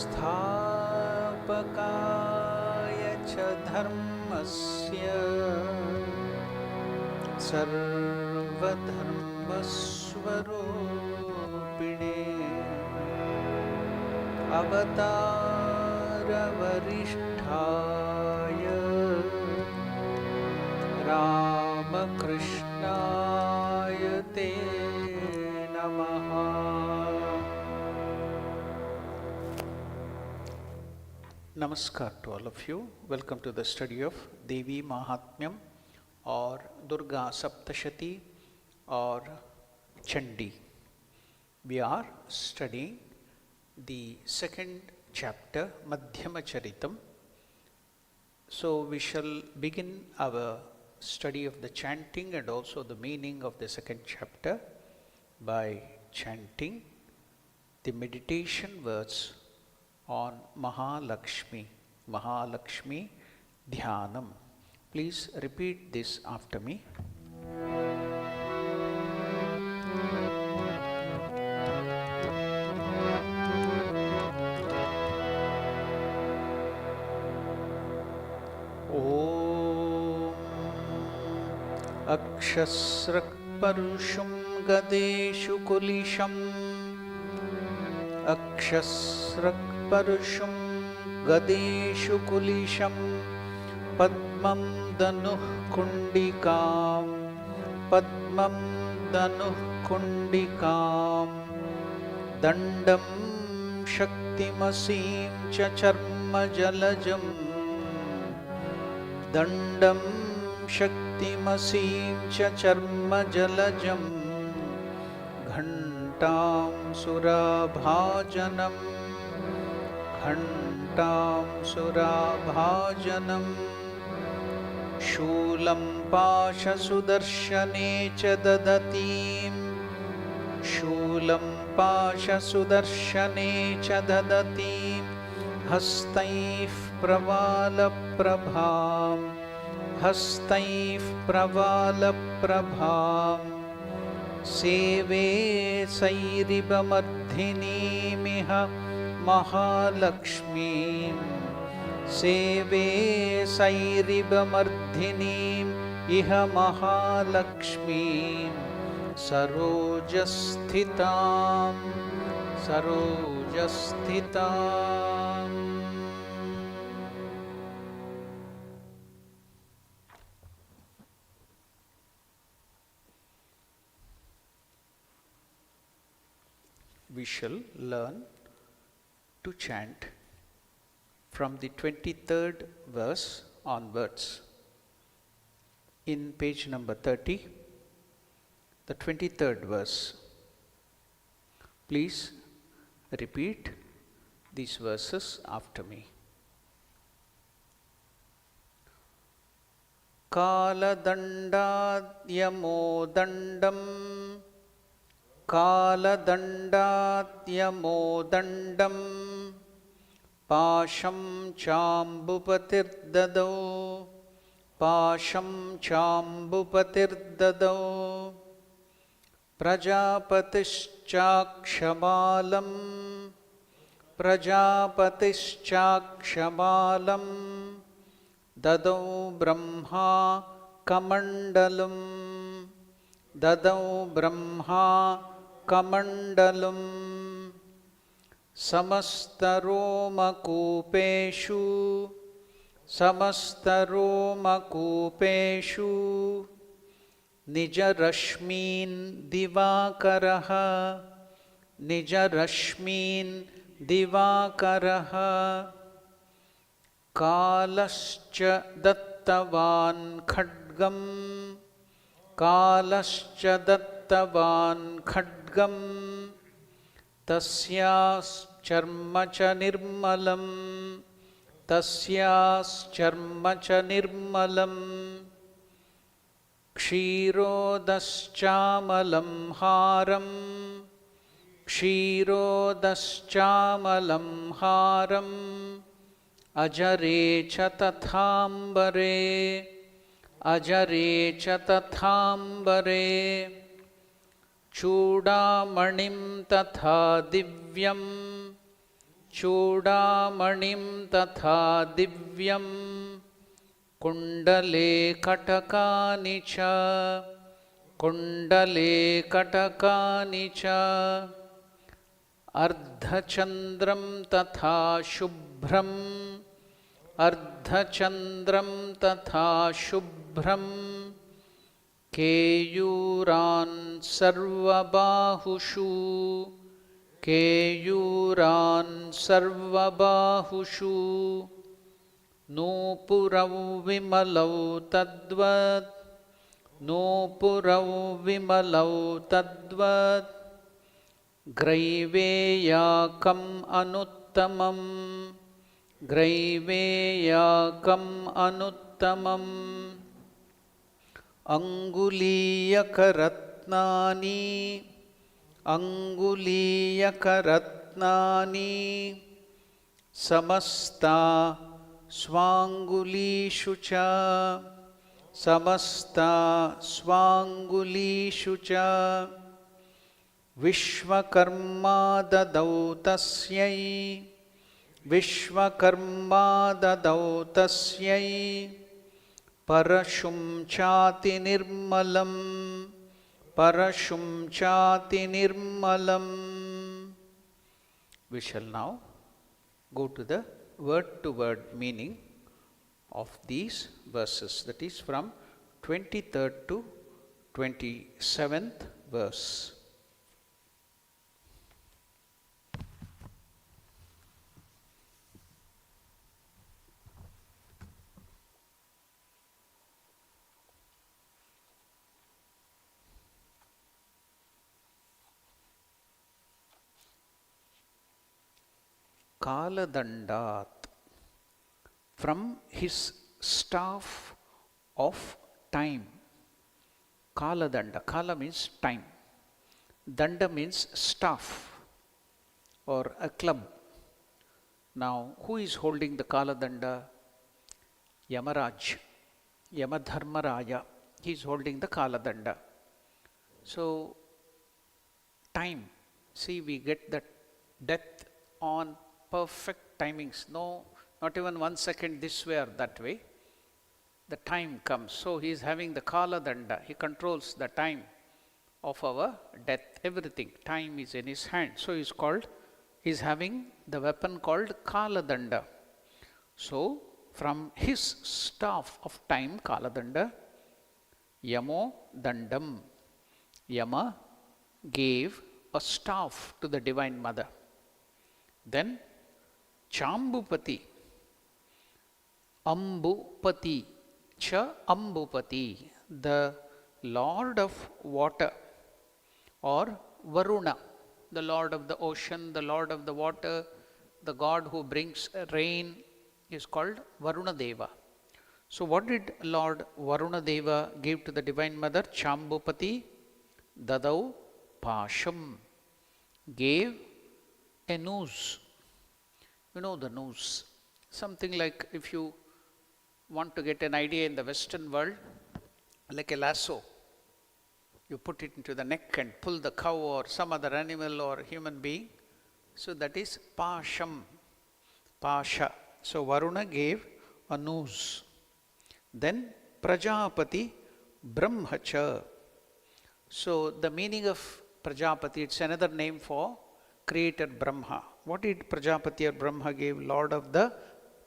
संस्थापकाय च धर्मस्य सर्वधर्मस्वरूपिणे अवतारवरिष्ठाय रामकृष्णाय ते नमः. Namaskar to all of you. Welcome to the study of Devi Mahatmyam or Durga Saptashati or Chandi. We are studying the second chapter, Madhyama Charitam. So we shall begin our study of the chanting and also the meaning of the second chapter by chanting the meditation words on Mahalakshmi, Mahalakshmi Dhyanam. Please repeat this after me. Om Akshasrak Parusham Gadeshu Kulisham Akshasrak Parusham Gadeshu Kulisham Padmam Danuh Kundikam Padmam Danuh Kundikam Dandam Shaktimasim Cha Charma Jalajam Dandam Shaktimasim Cha Charma Jalajam Ghantam Surabhajanam Ghantam Surabhajanam Shulam Pasha Sudarshane Cha Dadatim Shulam Pasha Sudarshane Cha Dadatim Hastaif Pravala Prabham Hastaif Pravala Prabham Seve Sairibamardhinimiha Mahalakshmi Seve Sairibamardhinim Iha Mahalakshmi Sarojasthitam Sarojasthitam. We shall learn to chant from the 23rd verse onwards. In page number 30, the 23rd verse. Please repeat these verses after me. Kala dandadyamo dandam Kala dandadyamo dandam Pasham chambupatir Pasham chambupatir Prajapatischakshamalam Prajapatischakshamalam Dadau Brahma Kamandalum Dadau Brahma Kamandalum Samastaromakupeshu Samastaromakupeshu Nijarashmin Divakaraha Nijarashmin Divakaraha Kalascha Dattavan Khadgam Kalascha Dattavan Khadgam Tasyas Charmacha Nirmalam Tasyas Charmacha Nirmalam Kshirodaschamalam Haram Kshirodaschamalam Haram Ajare cha tathambare Ajare cha tathambare Chudamanim tatha divyam चूडामणिं तथा दिव्यं कुण्डले कटकानि च अर्धचन्द्रं तथा शुभ्रम् केयूरान् सर्वबाहुषु नूपुरौ विमलौ तद्वत् ग्रैवेयाकम् अनुत्तमम् अङ्गुलीयकरत्नानि समस्ता स्वाङ्गुलीषु च विश्वकर्मा ददौ तस्यै परशुं चातिनिर्मलम्. We shall now go to the word-to-word meaning of these verses. That is from 23rd to 27th verse. Kaladandat, from his staff of time. Kaladanda, Kala means time, Danda means staff or a club. Now, who is holding the Kaladanda? Yamaraj, Yamadharmaraja, he is holding the Kaladanda. So, time, see, we get that death on perfect timings, no, not even 1 second this way or that way. The time comes. So he is having the Kaladanda. He controls the time of our death. Everything. Time is in his hand. So he is having the weapon called Kaladanda. So from his staff of time, Kaladanda, Yamo Dandam. Yama gave a staff to the Divine Mother. Then Chambupati, Ambupati, Ambupati, the Lord of water, or Varuna, the Lord of the ocean, the Lord of the water, the God who brings rain, is called Varuna Deva. So what did Lord Varuna Deva give to the Divine Mother? Chambupati Dadau Pasham, gave a noose. You know the noose. Something like, if you want to get an idea in the Western world, like a lasso. You put it into the neck and pull the cow or some other animal or human being. So that is Pasham, Pasha. So Varuna gave a noose. Then Prajapati Brahmacha. So the meaning of Prajapati, it's another name for creator Brahma. What did Prajapati or Brahma give? Lord of the,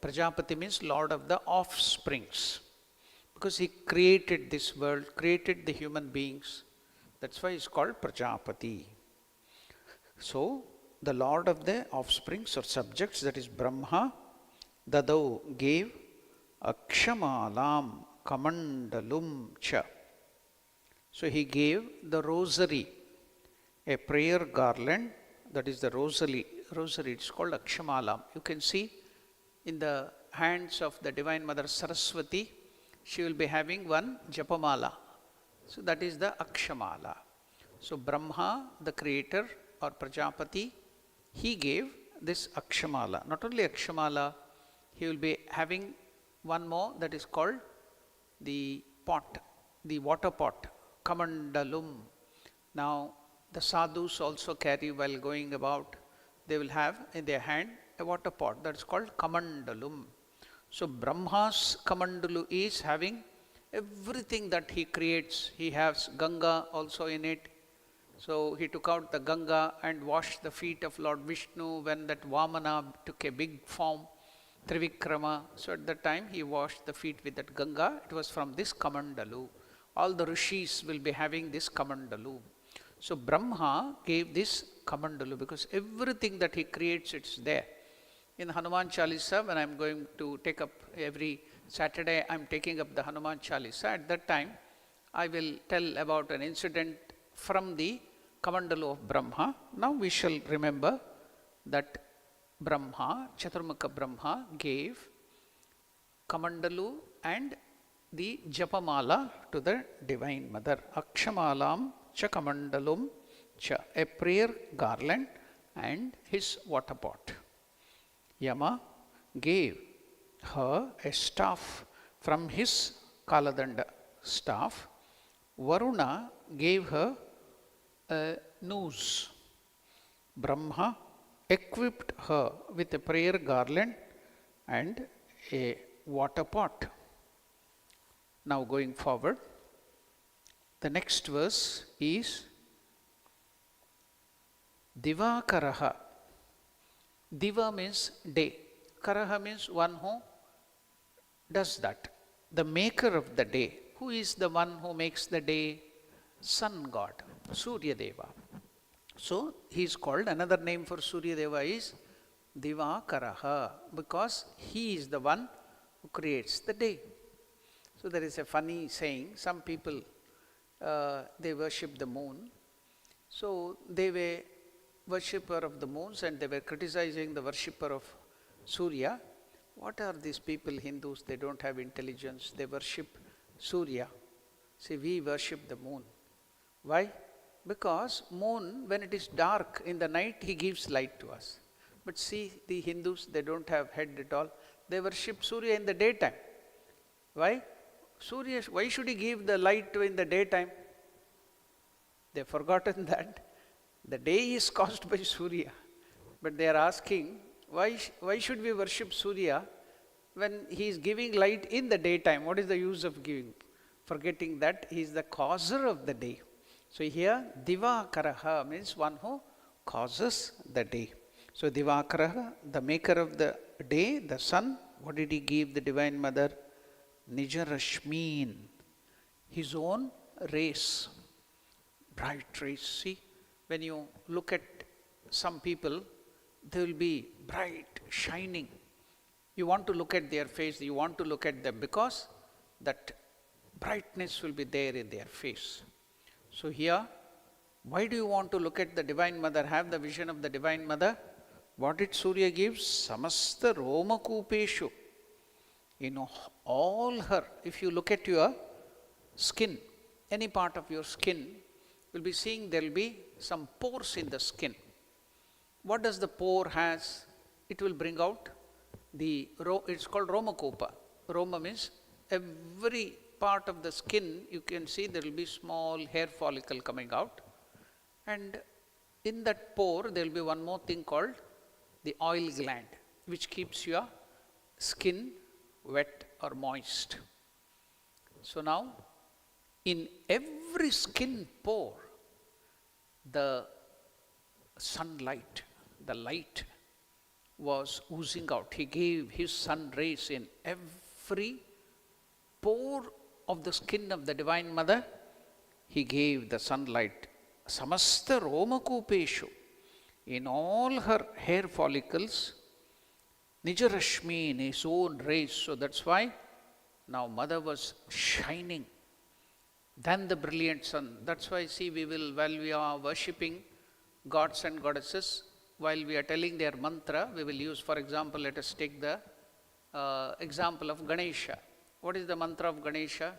Prajapati means Lord of the offsprings. Because he created this world, created the human beings. That's why he's called Prajapati. So, the Lord of the offsprings or subjects, that is Brahma, Dadau gave Akshamalam Kamandalum Cha. So he gave the rosary, a prayer garland, that is the rosary, it's called Akshamalam. You can see in the hands of the Divine Mother Saraswati, she will be having one Japamala. So that is the Akshamala. So Brahma, the creator or Prajapati, he gave this Akshamala. Not only Akshamala, he will be having one more that is called the pot, the water pot, Kamandalum. Now the sadhus also carry while going about, they will have in their hand a water pot. That's called Kamandalum. So Brahma's Kamandalu is having everything that he creates. He has Ganga also in it. So he took out the Ganga and washed the feet of Lord Vishnu when that Vamana took a big form, Trivikrama. So at that time he washed the feet with that Ganga. It was from this Kamandalu. All the rishis will be having this Kamandalu. So Brahma gave this Kamandalu because everything that he creates, it's there. In Hanuman Chalisa, when I'm going to take up every Saturday, I'm taking up the Hanuman Chalisa. At that time, I will tell about an incident from the Kamandalu of Brahma. Now we shall remember that Brahma, Chaturmukha Brahma, gave Kamandalu and the Japamala to the Divine Mother. Akshamalam cha Kamandalum cha, a prayer garland and his water pot. Yama gave her a staff from his Kaladanda staff. Varuna gave her a noose. Brahma equipped her with a prayer garland and a water pot. Now going forward, the next verse is Divakaraha. Diva means day. Karaha means one who does that. The maker of the day. Who is the one who makes the day? Sun God, Surya Deva. So he is called, another name for Surya Deva is Divakaraha, because he is the one who creates the day. So there is a funny saying, some people they worship the moon. So they were worshipper of the moons and they were criticizing the worshipper of Surya. What are these people, Hindus? They don't have intelligence. They worship Surya. See, we worship the moon. Why? Because moon, when it is dark in the night, he gives light to us. But see, the Hindus, they don't have head at all. They worship Surya in the daytime. Why? Surya, why should he give the light in the daytime? They've forgotten that the day is caused by Surya. But they are asking, why should we worship Surya when he is giving light in the daytime? What is the use of giving? Forgetting that he is the causer of the day. So here, Divakaraha means one who causes the day. So Divakaraha, the maker of the day, the sun, what did he give the Divine Mother? Nijarashmin, his own rays, bright rays. See, when you look at some people, they will be bright, shining. You want to look at their face, you want to look at them because that brightness will be there in their face. So here, why do you want to look at the Divine Mother, have the vision of the Divine Mother? What did Surya give? Samasta Romakupeshu. In all her, if you look at your skin, any part of your skin, you'll be seeing there will be some pores in the skin. What does the pore has? It will bring out it's called Romakupa. Roma means every part of the skin, you can see there will be small hair follicle coming out. And in that pore, there will be one more thing called the oil gland, which keeps your skin wet or moist. So now, in every skin pore, the sunlight, the light was oozing out. He gave his sun rays in every pore of the skin of the Divine Mother. He gave the sunlight. Samasta Romakupeshu, in all her hair follicles, Nijarashmi, in his own rays. So that's why now Mother was shining than the brilliant sun. That's why, see, while we are worshipping gods and goddesses, while we are telling their mantra, we will use, for example, let us take the example of Ganesha. What is the mantra of Ganesha?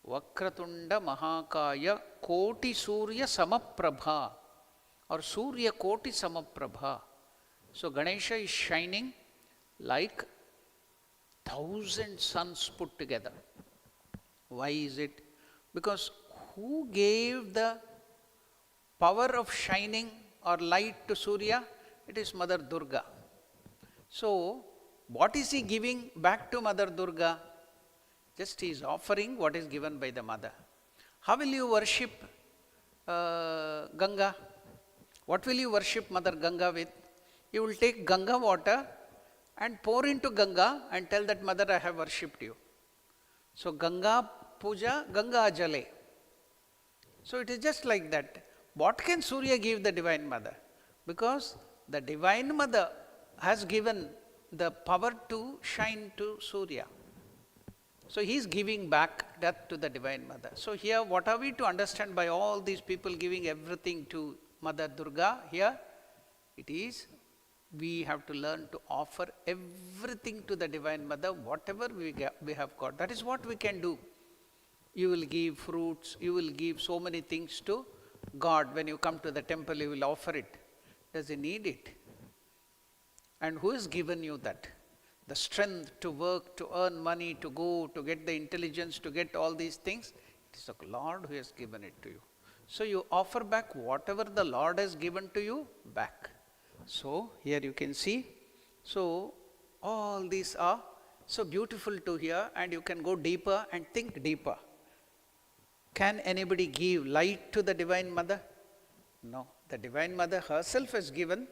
Vakratunda Mahakaya Koti Surya Samaprabha, or Surya Koti Samaprabha. So Ganesha is shining like 1,000 suns put together. Why is it? Because who gave the power of shining or light to Surya? It is Mother Durga. So, what is he giving back to Mother Durga? Just he is offering what is given by the mother. How will you worship Ganga? What will you worship Mother Ganga with? You will take Ganga water and pour into Ganga and tell that mother, I have worshipped you. So Ganga Puja, Ganga Jale. So it is just like that. What can Surya give the Divine Mother? Because the Divine Mother has given the power to shine to Surya. So he is giving back that to the Divine Mother. So here what are we to understand by all these people giving everything to Mother Durga? Here it is, we have to learn to offer everything to the Divine Mother, whatever we have got. That is what we can do. You will give fruits, you will give so many things to God. When you come to the temple, you will offer it. Does he need it? And who has given you that? The strength to work, to earn money, to go, to get the intelligence, to get all these things. It is the Lord who has given it to you. So you offer back whatever the Lord has given to you back. So here you can see. So all these are so beautiful to hear, and you can go deeper and think deeper. Can anybody give light to the Divine Mother? No. The Divine Mother herself has given.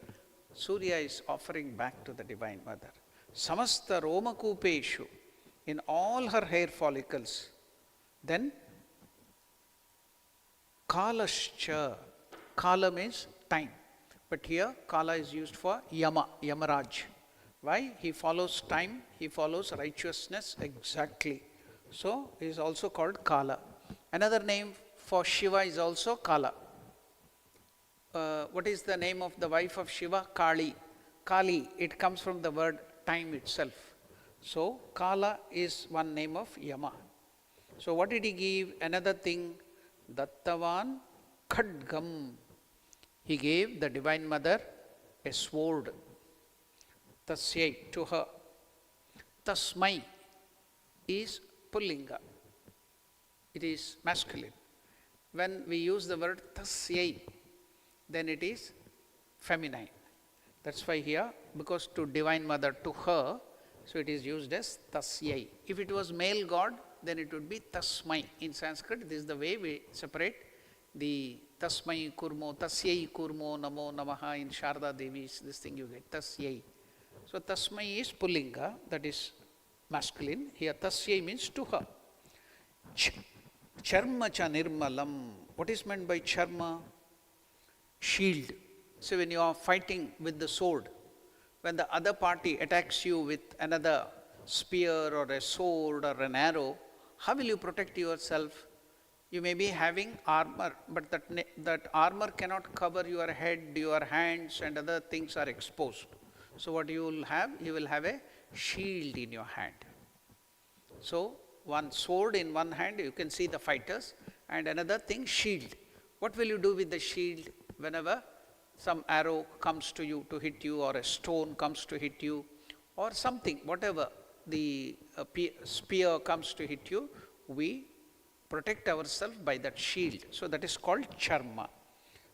Surya is offering back to the Divine Mother. Samasta Romakupeshu, in all her hair follicles. Then Kalascha. Kala means time. But here Kala is used for Yama, Yamaraj. Why? He follows time, he follows righteousness exactly. So he is also called Kala. Another name for Shiva is also Kala. What is the name of the wife of Shiva? Kali. Kali, it comes from the word time itself. So Kala is one name of Yama. So what did he give? Another thing, Dattavan Khadgam. He gave the Divine Mother a sword. Tasyai, to her. Tasmai is Pullinga. It is masculine. When we use the word Tasyai, then it is feminine. That's why here, because to Divine Mother, to her, so it is used as Tasyai. If it was male God, then it would be Tasmai. In Sanskrit, this is the way we separate the Tasmai Kurmo, Tasyai Kurmo, Namo Namaha. In Sharda Devi, this thing you get, Tasyai. So Tasmai is Pullinga, that is masculine. Here Tasyai means to her. Charma cha nirmalam. What is meant by charma? Shield. So when you are fighting with the sword, when the other party attacks you with another spear or a sword or an arrow, how will you protect yourself? You may be having armor, but that armor cannot cover your head, your hands, and other things are exposed. So what you will have? You will have a shield in your hand. So one sword in one hand, you can see the fighters, and another thing, shield. What will you do with the shield whenever some arrow comes to you to hit you, or a stone comes to hit you, or something, whatever the spear comes to hit you, we protect ourselves by that shield. So that is called charma.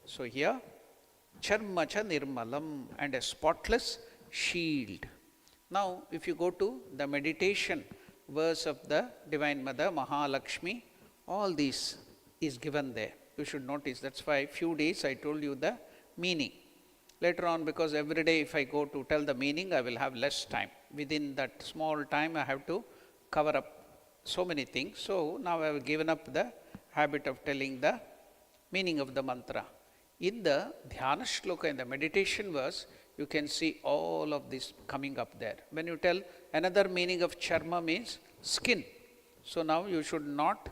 So here, charma cha nirmalam, and a spotless shield. Now, if you go to the meditation verse of the Divine Mother, Mahalakshmi, all this is given there. You should notice. That's why few days I told you the meaning. Later on, because every day if I go to tell the meaning, I will have less time. Within that small time, I have to cover up so many things. So now I have given up the habit of telling the meaning of the mantra. In the Dhyana Shloka, in the meditation verse, you can see all of this coming up there. When you tell another meaning of charma means skin. So now you should not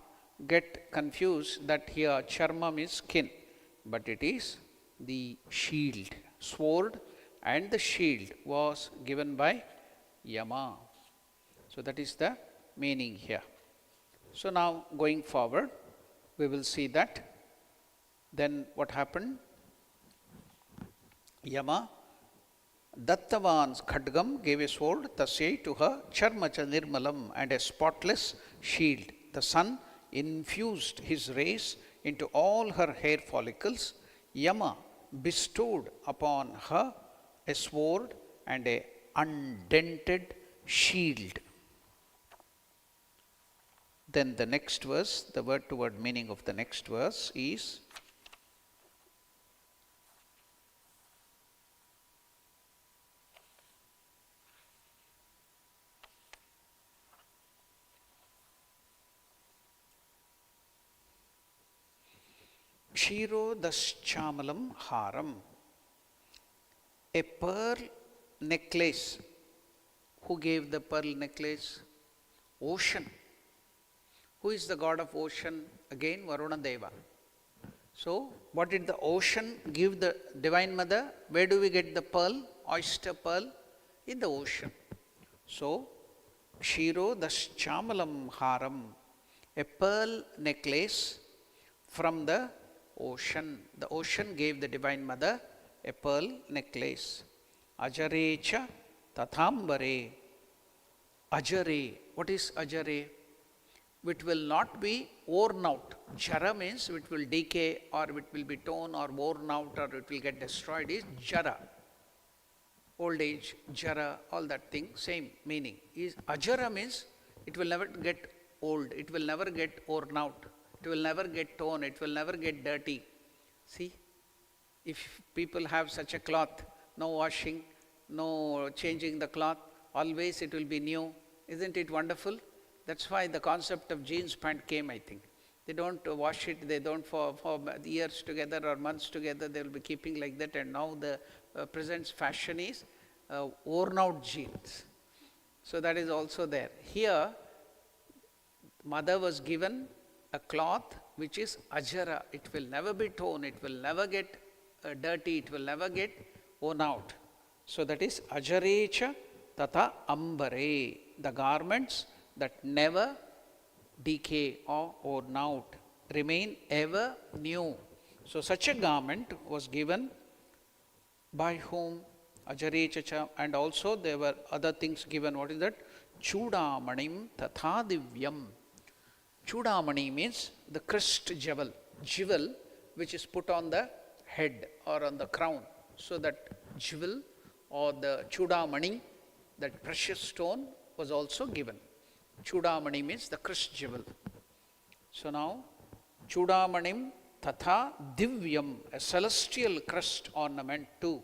get confused that here charma means skin, but it is the shield. Sword and the shield was given by Yama. So that is the meaning here. So now going forward, we will see that. Then what happened? Yama Dattavan's Khadgam gave a sword, Tasyai, to her, Charmacha Nirmalam, and a spotless shield. The sun infused his rays into all her hair follicles. Yama bestowed upon her a sword and a undented shield. Then the next verse, the word to word meaning of the next verse is Kshirodaschamalam haram, a pearl necklace. Who gave the pearl necklace? Ocean. Who is the god of ocean? Again, Varuna Deva. So, what did the ocean give the Divine Mother? Where do we get the pearl, oyster pearl? In the ocean. So, Kshirodaschamalam haram, a pearl necklace from the ocean. The ocean gave the Divine Mother a pearl necklace. Ajarecha tathambare. Ajare. What is ajare? It will not be worn out. Jara means it will decay or it will be torn or worn out or it will get destroyed. Is jara. Old age, jara, all that thing, same meaning. Is ajara means it will never get old, it will never get worn out, it will never get torn, it will never get dirty. See, if people have such a cloth, no washing, no changing the cloth, always it will be new. Isn't it wonderful? That's why the concept of jeans pant came, I think. They don't wash it, they don't for years together or months together, they will be keeping like that, and now the present fashion is worn out jeans. So that is also there. Here, mother was given a cloth which is ajara. It will never be torn, it will never get dirty, it will never get worn out. So that is ajarecha tata ambare, the garments that never decay or worn out, remain ever new. So such a garment was given by whom? Ajarecha, and also there were other things given. What is that? Chudamanim tatha divyam. Chudamani means the crest jewel, which is put on the head or on the crown. So that jewel or the chudamani, that precious stone, was also given. Chudamani means the crest jewel. So now, Chudamanim tatha divyam, a celestial crest ornament too.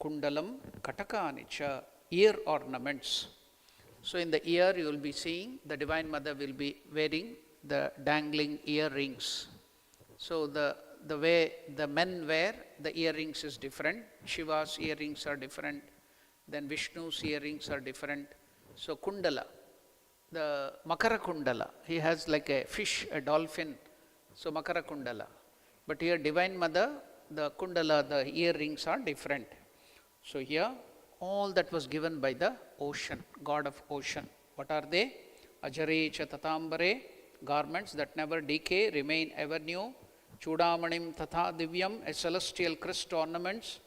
Kundalam katakanicha, ear ornaments. So in the ear you will be seeing the Divine Mother will be wearing the dangling earrings. So the way the men wear the earrings is different. Shiva's earrings are different. Then Vishnu's earrings are different. So Kundala, the Makara Kundala, he has like a fish, a dolphin. So Makara Kundala. But here Divine Mother, the Kundala, the earrings are different. So here all that was given by the ocean, god of ocean. What are they? Ajarecha tatambare, garments that never decay, remain ever new. Chudamanim tatha divyam, a celestial crest ornaments.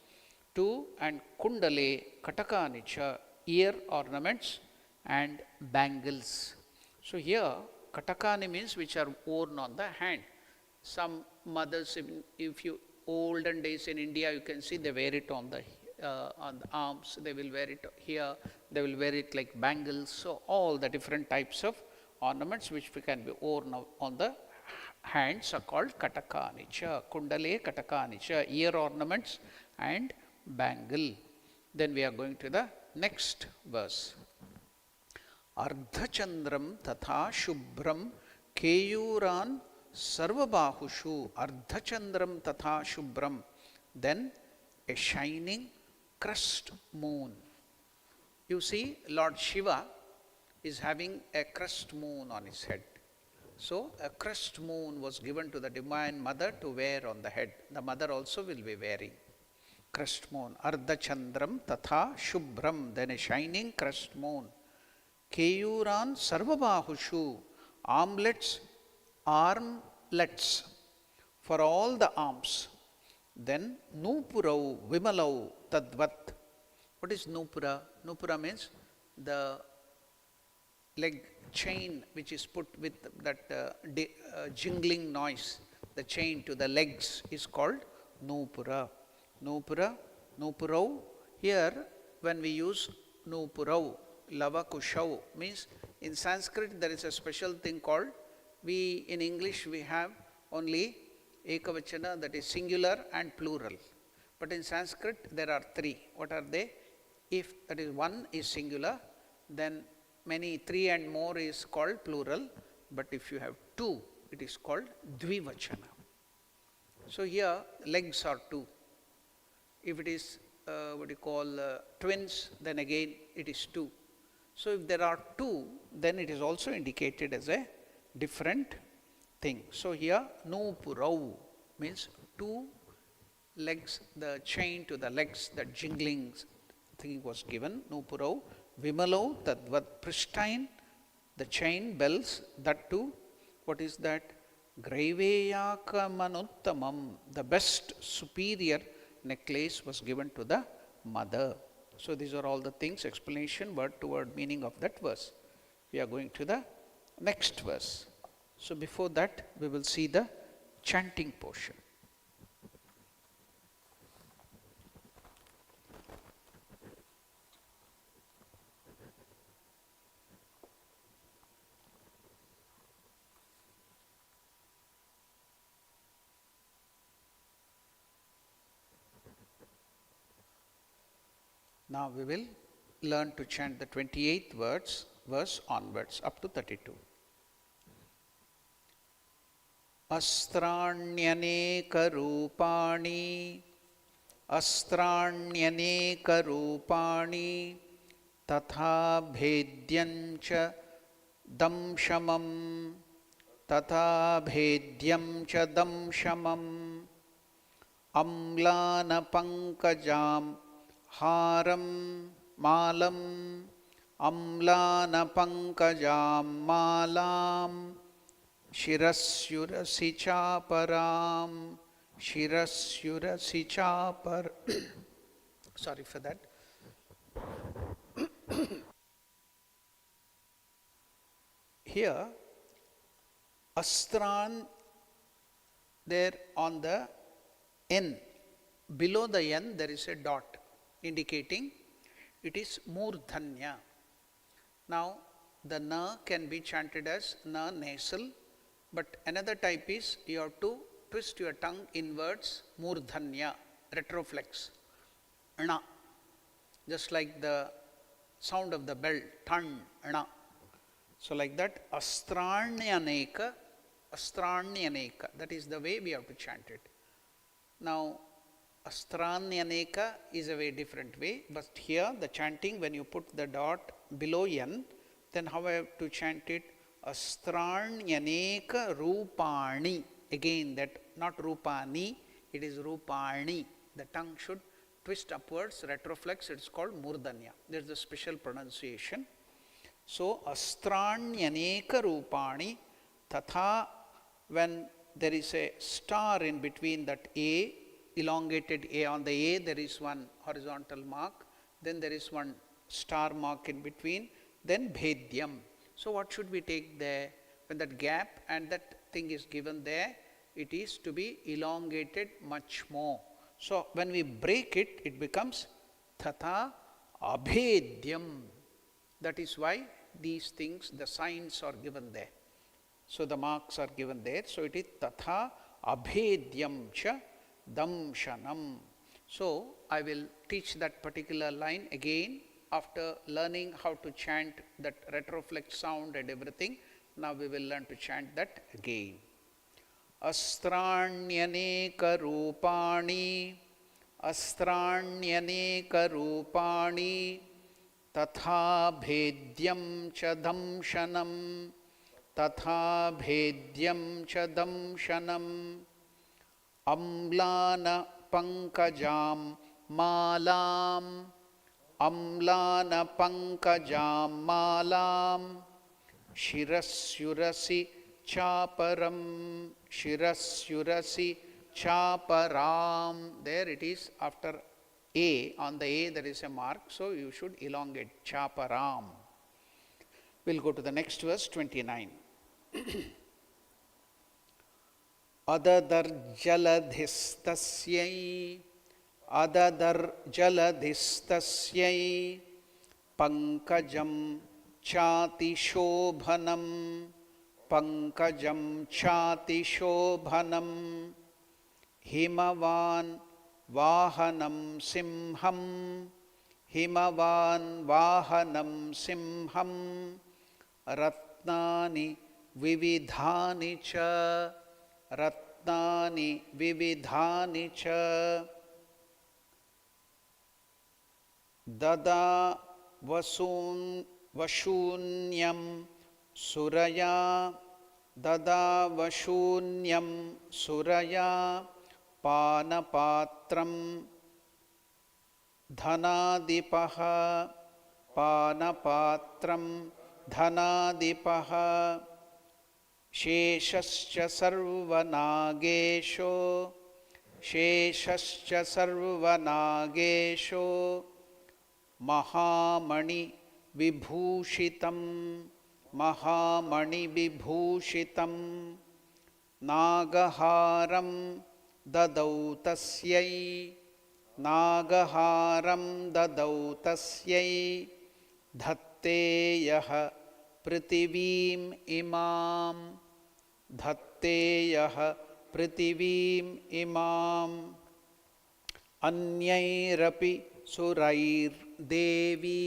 2, and kundale katakanicha, ear ornaments and bangles. So here katakani means which are worn on the hand. Some mothers, if you olden days in India, you can see they wear it on the arms, they will wear it here, they will wear it like bangles. So all the different types of ornaments which can be worn on the hands are called katakanicha, kundale katakanicha, ear ornaments and bangle. Then we are going to the next verse. Ardhachandram tatha shubhram keyuran sarvabahushu, ardhachandram tatha shubhram. Then a shining crest moon. You see, Lord Shiva is having a crest moon on his head. So a crest moon was given to the Divine Mother to wear on the head. The mother also will be wearing crest moon. Ardhachandram tatha shubhram, then a shining crest moon. Keyuran sarvabahushu, armlets for all the arms. Then nupurau vimalau tadvat. What is nupura? Nupura means the leg chain which is put with that jingling noise. The chain to the legs is called nupura. Nupura, nupurau. Here when we use Nupurau, Lavakushau, means in Sanskrit there is a special thing called, in English we have only Ekavachana, that is singular and plural. But in Sanskrit there are three. What are they? If that is one is singular, then three and more is called plural. But if you have two, it is called Dvivachana. So here legs are two. If it is twins, then again it is two. So if there are two, then it is also indicated as a different thing. So here Nupurau means two legs, the chain to the legs, that jingling thing was given. Nupurau, Vimalau, Tadvat, pristine, the chain, bells, that too. What is that? Graiveyaka Manuttamam, the best, superior necklace was given to the mother. So these are all the things, explanation, word to word meaning of that verse. We are going to the next verse. So before that, we will see the chanting portion. Now we will learn to chant the 28th verse onwards, up to 32. Astranyane karupani tatha bhedyancha damshamam amlana pankajam haram malam amlana pankajam malam shirasyurasi chaparam sorry for that. Here astran, there on the N, below the N there is a dot indicating it is murdhanya. Now the na can be chanted as na nasal, but another type is you have to twist your tongue inwards, murdhanya, retroflex, na, just like the sound of the bell, tan, na. So like that, astranyane, that is the way we have to chant it. Now astranyane is a very different way, but here the chanting, when you put the dot below N, then how I have to chant it? Astranyane rupani. Again, that not rupani, it is rupani. The tongue should twist upwards, retroflex, it is called murdhanya. There is a special pronunciation. So astranyane rupani tatha, when there is a star in between that A, elongated A, on the A there is one horizontal mark, then there is one star mark in between, then bhedyam. So what should we take there? When that gap and that thing is given there, it is to be elongated much more. So when we break it, it becomes tatha abhedyam. That is why these things, the signs are given there. So the marks are given there. So it is tatha abhedyam cha damshanam. So I will teach that particular line again after learning how to chant that retroflex sound and everything. Now we will learn to chant that again. Astranyane karupani tatha bhedyam cha damshanam amlana pankajam malam shirasyurasi chaparam. There it is, after A, on the A there is a mark, so you should elongate, chaparam. We'll go to the next verse, 29. Adadarjaladhistasyai adadar jaladhistasyai pankajam chati shobhanam pankajam chati shobhanam himavan vahanam simham himavan vahanam simham ratnani vividhani cha ratnani vividhani cha dada vashunyam suraya dada vashunyam suraya panapatram dhanadipaha panapatram dhanadipaha sheshascha sarvanagesho sheshascha sarvanagesho mahamani vibhushitam mahamani vibhushitam nagaharam dadau tasyai nagaharam dadau tasyai dhatteyah prithivim imam dhatteyah prithivim imam anyairapi surair devi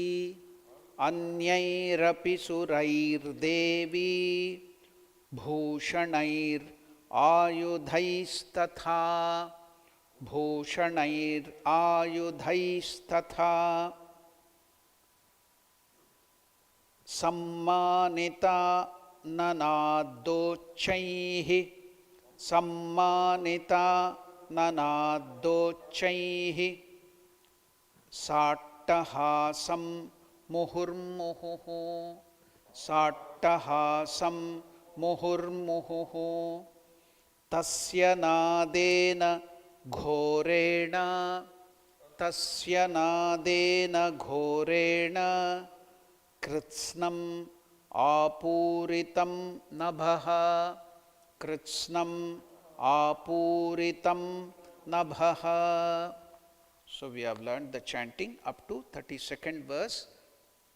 anyairapi surair devi bhushanair ayudhaistatha bhushanair ayudhaistatha sammanita nanadochaihi sammanita nanadochaihi sattahasam muhurmuhuhu sattahasam muhurmuhuhu tasya nadena ghorena tasya nadena ghorena kritsnam apuritam nabhaha kritsnam apuritam nabhaha. So we have learned the chanting up to 32nd verse,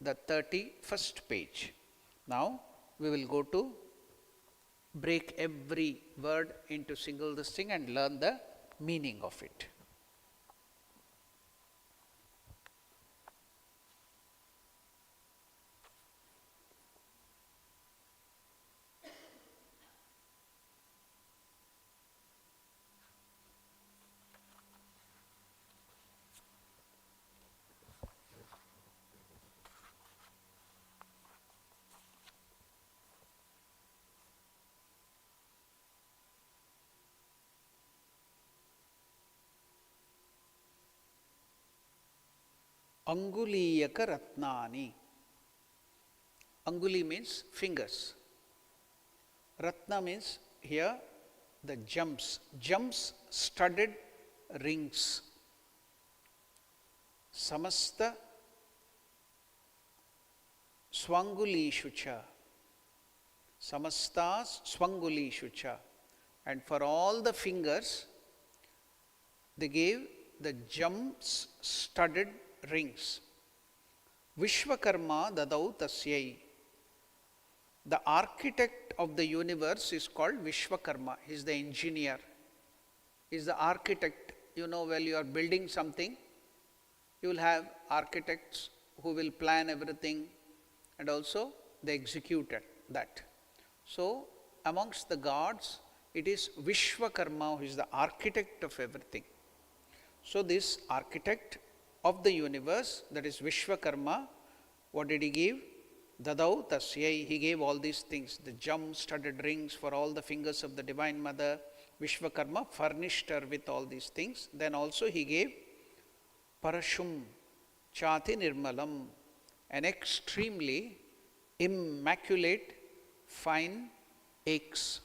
the 31st page. Now we will go to break every word into single this thing and learn the meaning of it. Anguliyaka ratnani. Anguli means fingers. Ratna means here the gems, studded rings. Samasta swangulishucha. Samastas swangulishucha. And for all the fingers, they gave the gems studded rings. Vishwakarma dadau tasyai. The architect of the universe is called Vishwakarma. He is the engineer. He is the architect. You know, while you are building something, you will have architects who will plan everything and also they executed that. So, amongst the gods, it is Vishwakarma who is the architect of everything. So, this architect of the universe, that is Vishwakarma, what did he give? Dadau tasyai, he gave all these things, the gem-studded rings for all the fingers of the Divine Mother. Vishwakarma furnished her with all these things. Then also he gave Parashum Chati Nirmalam, an extremely immaculate fine axe.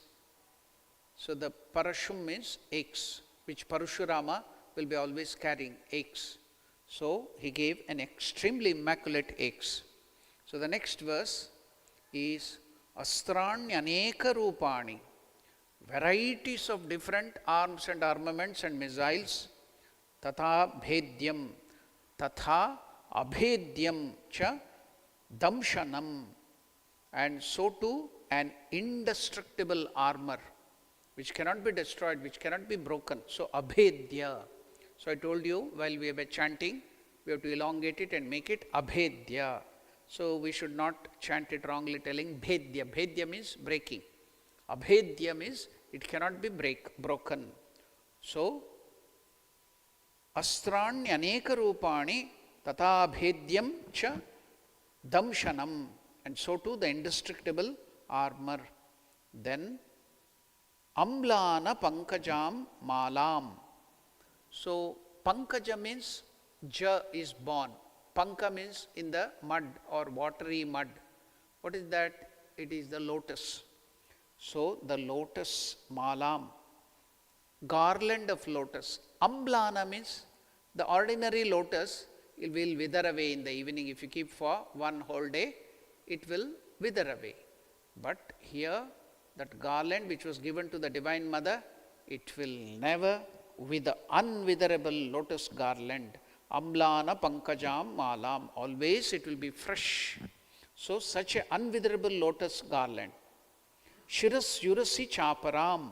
So the Parashum means axe, which Parashurama will be always carrying, axe. So he gave an extremely immaculate axe. So the next verse is Astranyaneka Rupani, varieties of different arms and armaments and missiles, Tatha bhedyam, tatha abhedyam cha damshanam. And so too an indestructible armor, which cannot be destroyed, which cannot be broken. So abhedya. So I told you while we were chanting, we have to elongate it and make it abhedya. So we should not chant it wrongly, telling bhedya. Bhedya means breaking. Abhedya means it cannot be broken. So astrani aneka rupani tata bhedyam cha damshanam. And so too the indestructible armor. Then amlana pankajam malam. So pankaja means ja is born. Panka means in the mud or watery mud. What is that? It is the lotus. So the lotus malam, garland of lotus. Amblana means the ordinary lotus, it will wither away in the evening. If you keep for one whole day, it will wither away. But here, that garland which was given to the Divine Mother, it will never wither. Unwitherable lotus garland. Amlana pankajam malam. Always it will be fresh. So such an unwitherable lotus garland. Shiras yurasi chaparam.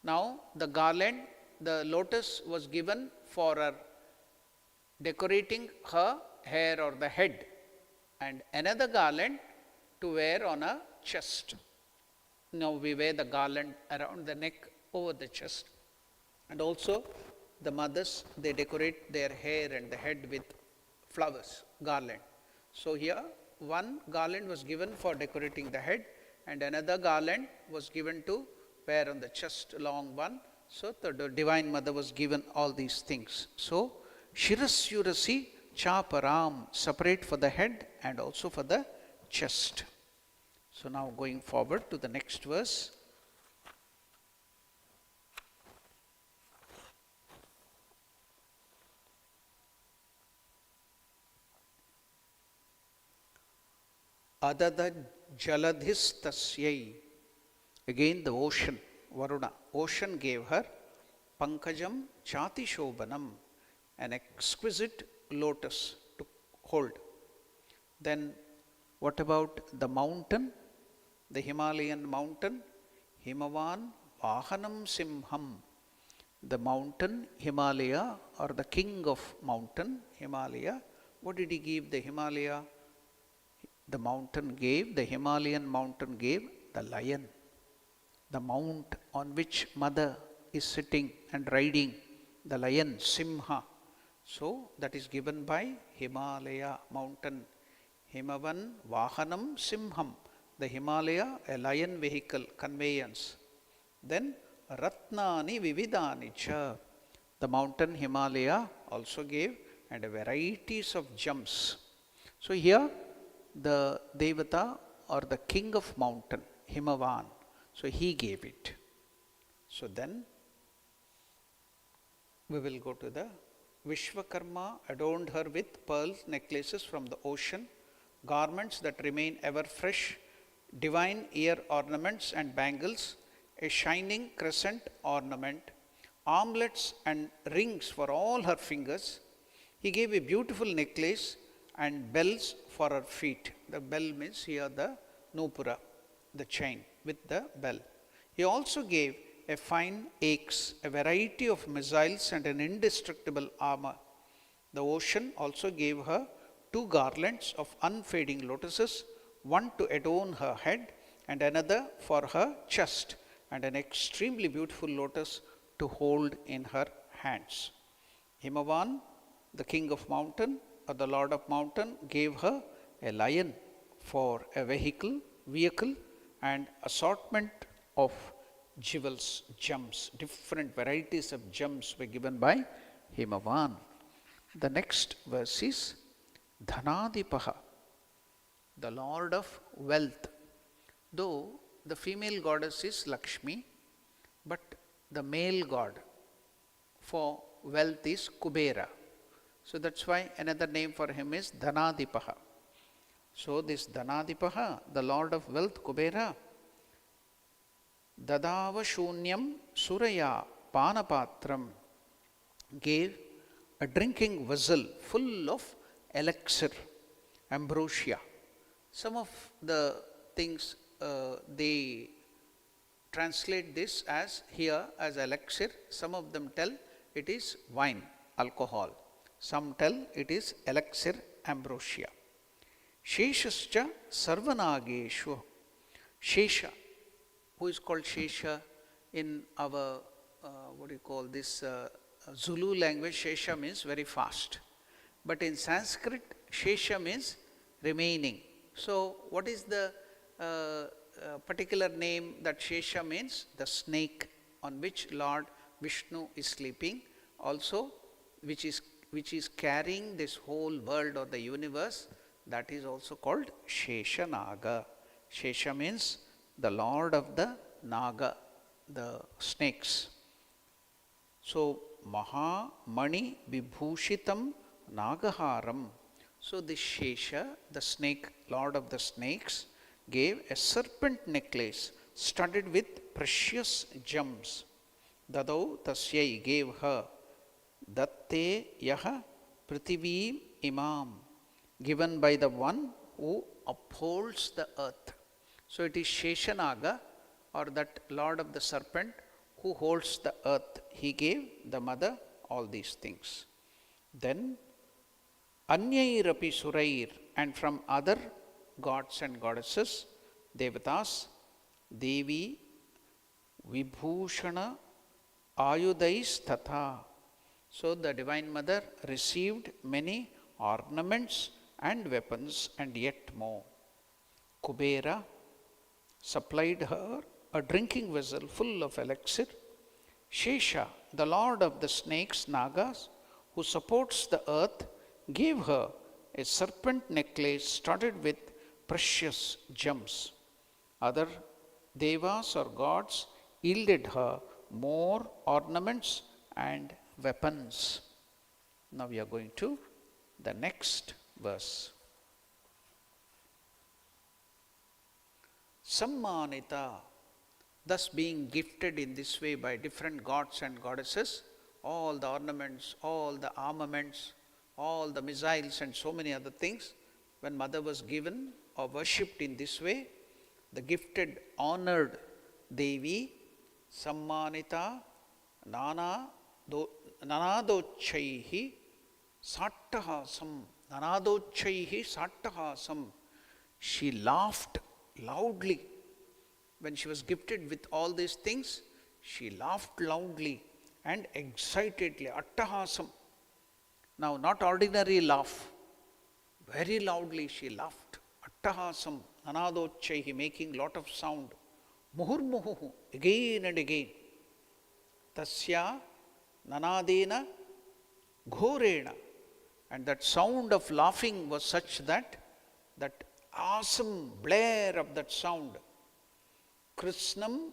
Now the garland, the lotus was given for her decorating her hair or the head, and another garland to wear on a chest. Now we wear the garland around the neck, over the chest. And also the mothers, they decorate their hair and the head with flowers, garland. So here one garland was given for decorating the head, and another garland was given to wear on the chest, long one. So the Divine Mother was given all these things. So Shirasyurasi Chaparam, separate for the head and also for the chest. So now going forward to the next verse. Adada Jaladhistasyai. Again the ocean, Varuna. Ocean gave her Pankajam Chati Shobhanam, an exquisite lotus to hold. Then what about the mountain, the Himalayan mountain? Himavan Vahanam Simham. The mountain Himalaya, or the king of mountain Himalaya. What did he give the Himalaya? The mountain gave, the Himalayan mountain gave the lion. The mount on which mother is sitting and riding, the lion, Simha. So that is given by Himalaya mountain. Himavan Vahanam Simham. The Himalaya, a lion vehicle, conveyance. Then Ratnani Vividani Cha. The mountain Himalaya also gave, and varieties of gems. So here the Devata or the king of mountain, Himavan. So he gave it. So then we will go to the Vishwakarma adorned her with pearls necklaces from the ocean, garments that remain ever fresh, divine ear ornaments and bangles, a shining crescent ornament, armlets and rings for all her fingers. He gave a beautiful necklace and bells for her feet. The bell means here the nupura, the chain with the bell. He also gave a fine axe, a variety of missiles and an indestructible armor. The ocean also gave her 2 garlands of unfading lotuses, one to adorn her head and another for her chest, and an extremely beautiful lotus to hold in her hands. Himavan, the king of mountain or the lord of mountain, gave her a lion for a vehicle, and assortment of jewels, gems. Different varieties of gems were given by Himavan. The next verse is Dhanadipaha, the lord of wealth. Though the female goddess is Lakshmi, but the male god for wealth is Kubera. So that's why another name for him is Dhanadipaha. So this Dhanadipaha, the lord of wealth, Kubera, Dadava Shunyam Suraya Panapatram. gave a drinking vessel full of elixir, ambrosia. Some of the things they translate this as here as elixir. Some of them tell it is wine, alcohol. Some tell it is elixir, ambrosia. Sheshascha sarvanageshu. Shesha, who is called Shesha in our, what do you call this, Zulu language, Shesha means very fast. But in Sanskrit, Shesha means remaining. So, what is the particular name that Shesha means? The snake on which Lord Vishnu is sleeping, also which is carrying this whole world or the universe, that is also called Sheshanaga. Shesha means the Lord of the Naga, the snakes. So, Maha Mani Vibhushitam Nagaharam. So, this Shesha, the snake, Lord of the snakes, gave a serpent necklace studded with precious gems. Dadau tasyai, gave her. Datte yaha prithivim imam, given by the one who upholds the earth. So it is Sheshanaga, or that Lord of the serpent who holds the earth. He gave the mother all these things. Then Anyairapi Surair, and from other gods and goddesses, Devatas, Devi, Vibhushana, Ayudais Tatha. So the Divine Mother received many ornaments and weapons and yet more. Kubera supplied her a drinking vessel full of elixir. Shesha, the Lord of the snakes, Nagas, who supports the earth, gave her a serpent necklace studded with precious gems. Other devas or gods yielded her more ornaments and weapons. Now we are going to the next verse. Sammanita, thus being gifted in this way by different gods and goddesses, all the ornaments, all the armaments, all the missiles and so many other things, when mother was given or worshipped in this way, the gifted, honored Devi, Sammanita, Nanadochaihi, Sattahasam, Nanadochaihi, Sattahasam. She laughed loudly. When she was gifted with all these things, she laughed loudly and excitedly, attahasam. Now, not ordinary laugh, very loudly she laughed. Attahasam, nanadochaihi, making lot of sound. Muhurmuhu, again and again. Tasya nanadena ghorena. And that sound of laughing was such that awesome blare of that sound. Krishnam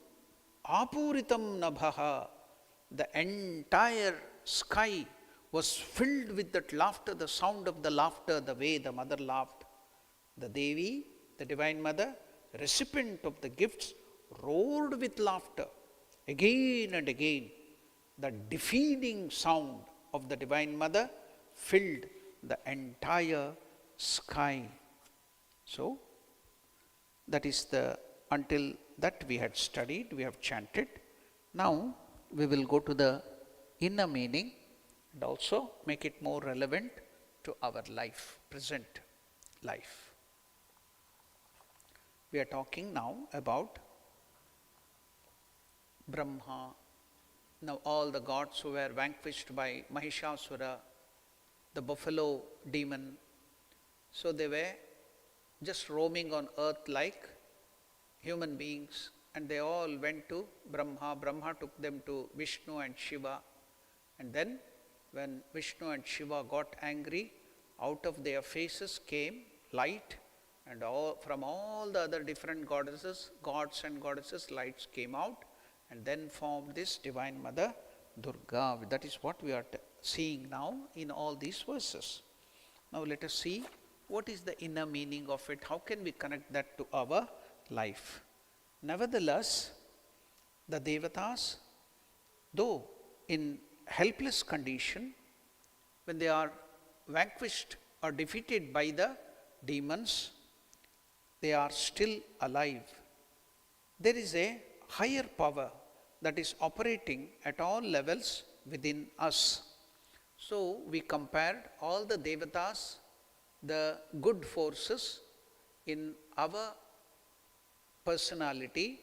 apuritam nabhaha. The entire sky was filled with that laughter, the sound of the laughter, the way the mother laughed. The Devi, the Divine Mother, recipient of the gifts, roared with laughter again and again. The defeating sound of the Divine Mother filled the entire sky. So, that is until that we had studied, we have chanted. Now, we will go to the inner meaning and also make it more relevant to our life, present life. We are talking now about Brahma. Now all the gods who were vanquished by Mahishasura, the buffalo demon, so they were just roaming on earth like human beings, and they all went to Brahma. Brahma took them to Vishnu and Shiva, and then when Vishnu and Shiva got angry, out of their faces came light, and from all the other different goddesses, gods and goddesses, lights came out, and then formed this Divine Mother Durga. That is what we are seeing now in all these verses. Now let us see what is the inner meaning of it. How can we connect that to our life? Nevertheless, the Devatas, though in helpless condition, when they are vanquished or defeated by the demons, they are still alive. There is a higher power that is operating at all levels within us. So we compared all the devatas, the good forces in our personality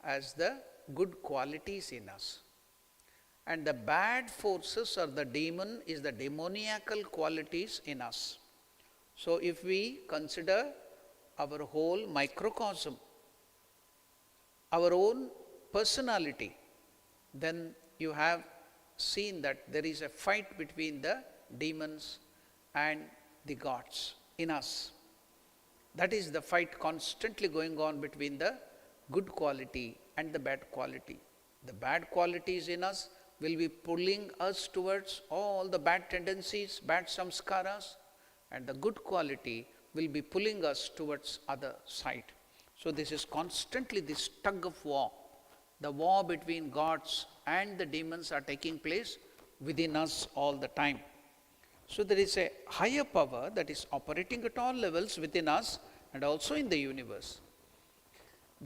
as the good qualities in us. And the bad forces or the demon is the demoniacal qualities in us. So if we consider our whole microcosm, our own personality, then you have seen that there is a fight between the demons and the gods in us. That is the fight constantly going on between the good quality and the bad quality. The bad qualities in us will be pulling us towards all the bad tendencies, bad samskaras, and the good quality will be pulling us towards other side. So this is constantly this tug of war. The war between gods and the demons are taking place within us all the time. So there is a higher power that is operating at all levels within us and also in the universe.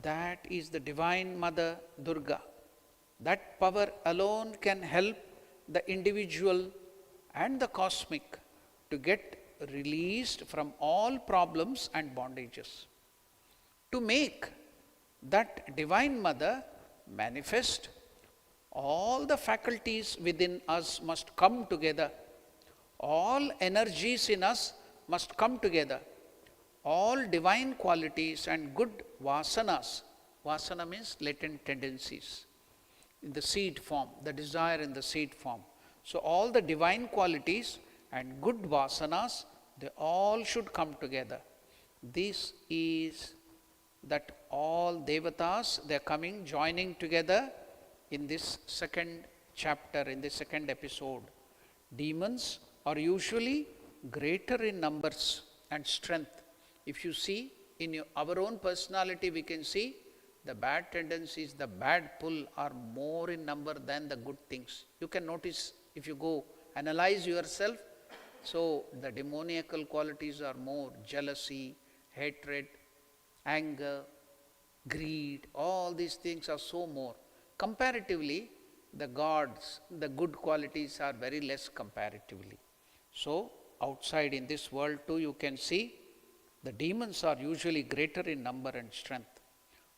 That is the Divine Mother Durga. That power alone can help the individual and the cosmic to get released from all problems and bondages. To make that Divine Mother manifest, all the faculties within us must come together. All energies in us must come together. All divine qualities and good vasanas, vasana means latent tendencies, in the seed form, the desire in the seed form. So all the divine qualities and good vasanas, they all should come together. This is that all devatas, they are coming, joining together in this second chapter, in the second episode. Demons are usually greater in numbers and strength. If you see in our own personality, we can see the bad tendencies, the bad pull are more in number than the good things. You can notice if you go analyze yourself. So the demoniacal qualities are more: jealousy, hatred, anger, greed, all these things are so more. Comparatively, the gods, the good qualities are very less comparatively. So outside in this world too, you can see the demons are usually greater in number and strength.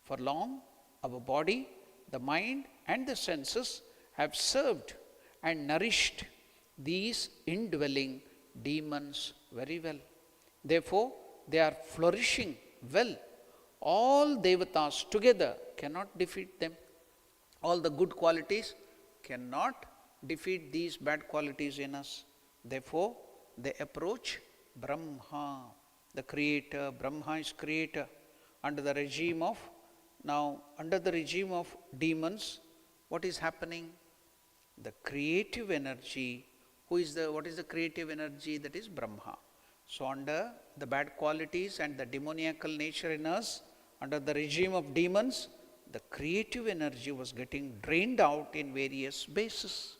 For long, our body, the mind and the senses have served and nourished these indwelling demons very well. Therefore, they are flourishing well. All devatas together cannot defeat them. All the good qualities cannot defeat these bad qualities in us. Therefore, they approach Brahma, the creator. Brahma is creator. Under the regime of demons, what is happening? The creative energy, what is the creative energy? That is Brahma. So under the bad qualities and the demoniacal nature in us, under the regime of demons, the creative energy was getting drained out in various bases.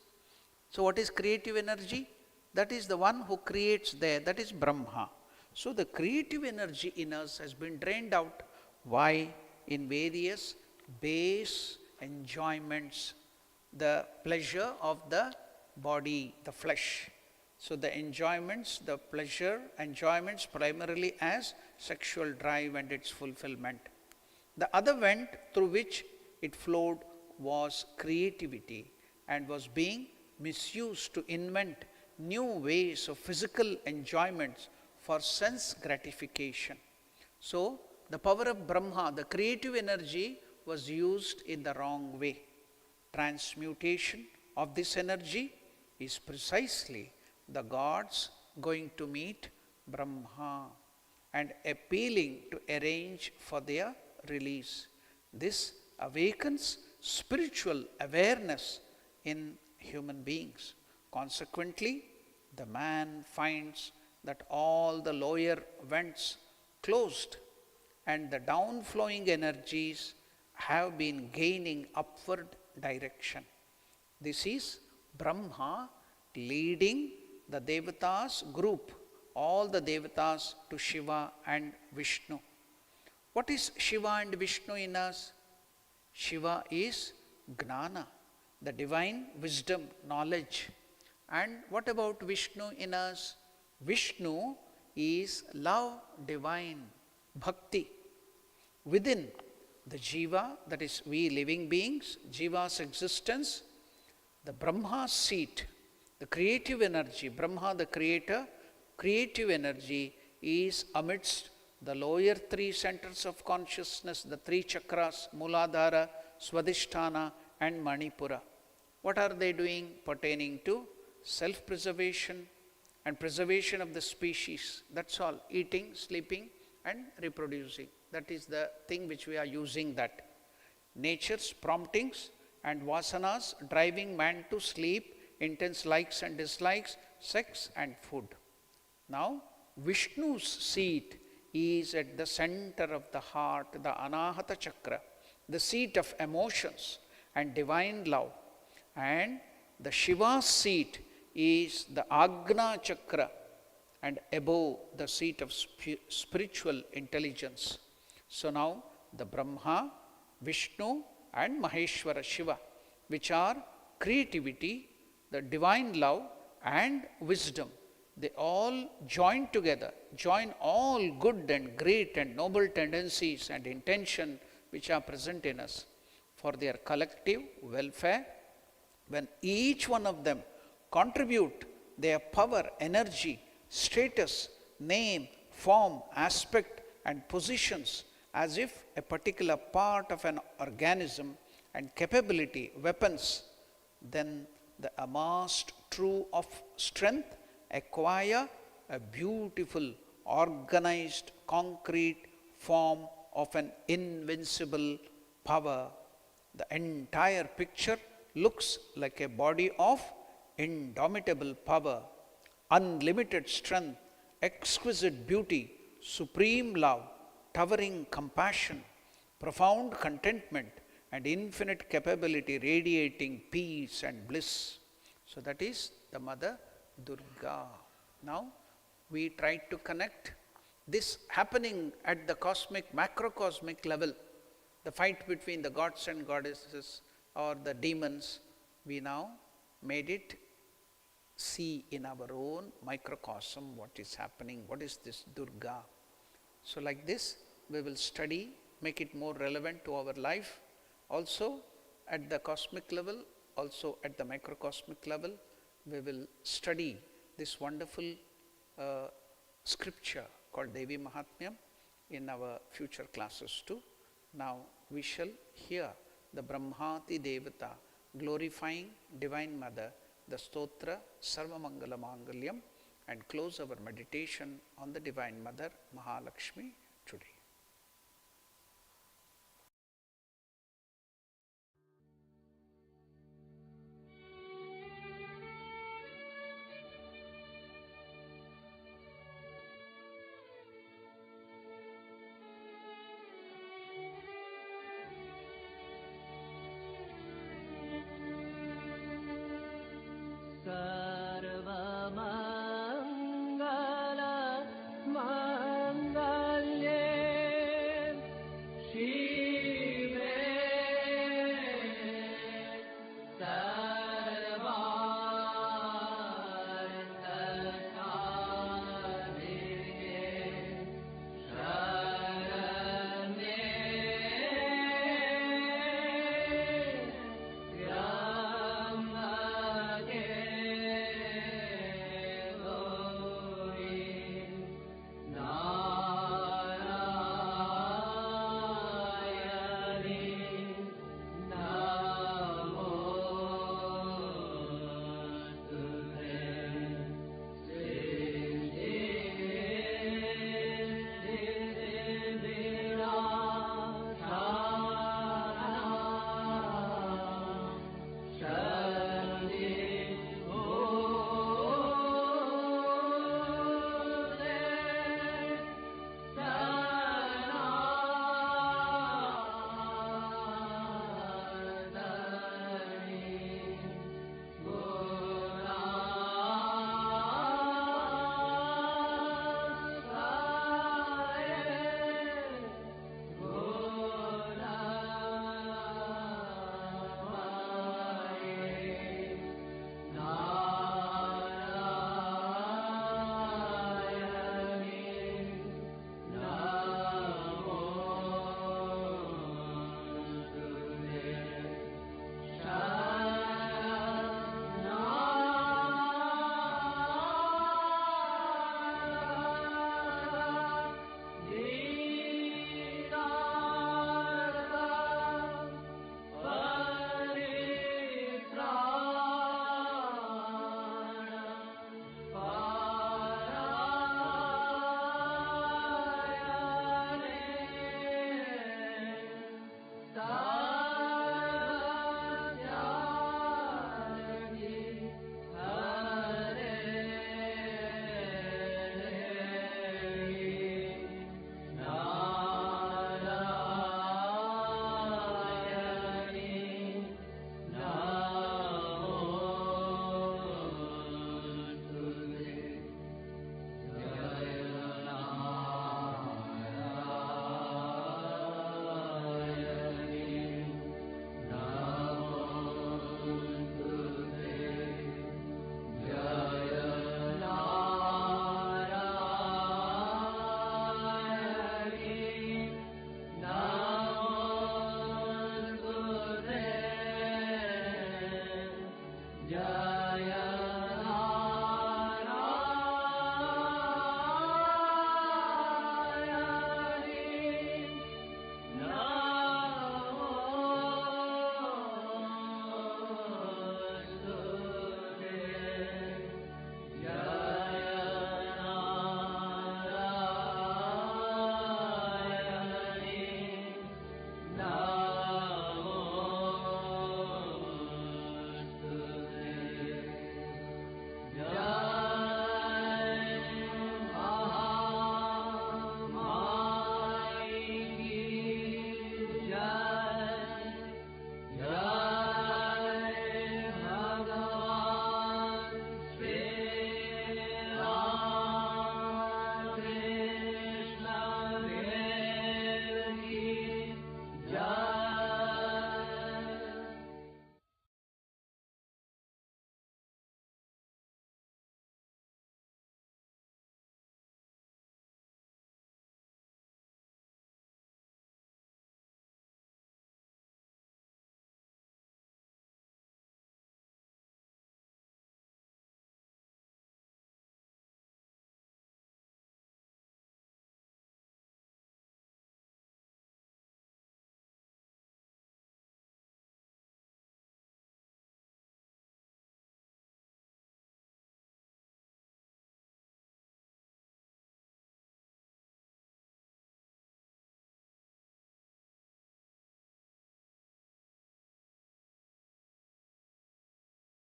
So what is creative energy? That is the one who creates there, that is Brahma. So the creative energy in us has been drained out. Why? In various base enjoyments, the pleasure of the body, the flesh. So the enjoyments, the pleasure enjoyments primarily as sexual drive and its fulfillment. The other vent through which it flowed was creativity and was being misused to invent new ways of physical enjoyments for sense gratification. So the power of Brahma, the creative energy, was used in the wrong way. Transmutation of this energy is precisely the gods going to meet Brahma and appealing to arrange for their release. This awakens spiritual awareness in human beings. Consequently, the man finds that all the lower vents closed and the downflowing energies have been gaining upward direction. This is Brahma leading the Devatas group, all the Devatas to Shiva and Vishnu. What is Shiva and Vishnu in us? Shiva is Gnana, the divine wisdom, knowledge. And what about Vishnu in us? Vishnu is love divine, bhakti. Within the Jiva, that is we living beings, Jiva's existence, the Brahma's seat, the creative energy, Brahma the creator, creative energy is amidst the lower three centers of consciousness, the three chakras, Muladhara, Swadhisthana and Manipura. What are they doing? Pertaining to self-preservation and preservation of the species. That's all. Eating, sleeping and reproducing. That is the thing which we are using that. Nature's promptings and vasanas driving man to sleep, intense likes and dislikes, sex and food. Now, Vishnu's seat is at the center of the heart, the Anahata Chakra, the seat of emotions and divine love. And the Shiva's seat is the Agna Chakra and above the seat of spiritual intelligence. So now the Brahma, Vishnu and Maheshwara Shiva, which are creativity, the divine love and wisdom, they all join together, join all good and great and noble tendencies and intention which are present in us for their collective welfare. When each one of them contribute their power, energy, status, name, form, aspect and positions as if a particular part of an organism and capability, weapons, then the amassed true of strength acquire a beautiful, organized, concrete form of an invincible power. The entire picture looks like a body of indomitable power, unlimited strength, exquisite beauty, supreme love, towering compassion, profound contentment, and infinite capability radiating peace and bliss. So that is the Mother Durga. Now we try to connect this happening at the cosmic, macrocosmic level, the fight between the gods and goddesses or the demons, we now made it see in our own microcosm what is happening, what is this Durga. So like this, we will study, make it more relevant to our life, also at the cosmic level, also at the microcosmic level. We will study this wonderful scripture called Devi Mahatmyam in our future classes too. Now we shall hear the Brahmati Devata glorifying Divine Mother, the Stotra Sarvamangala Mangalyam, and close our meditation on the Divine Mother Mahalakshmi today.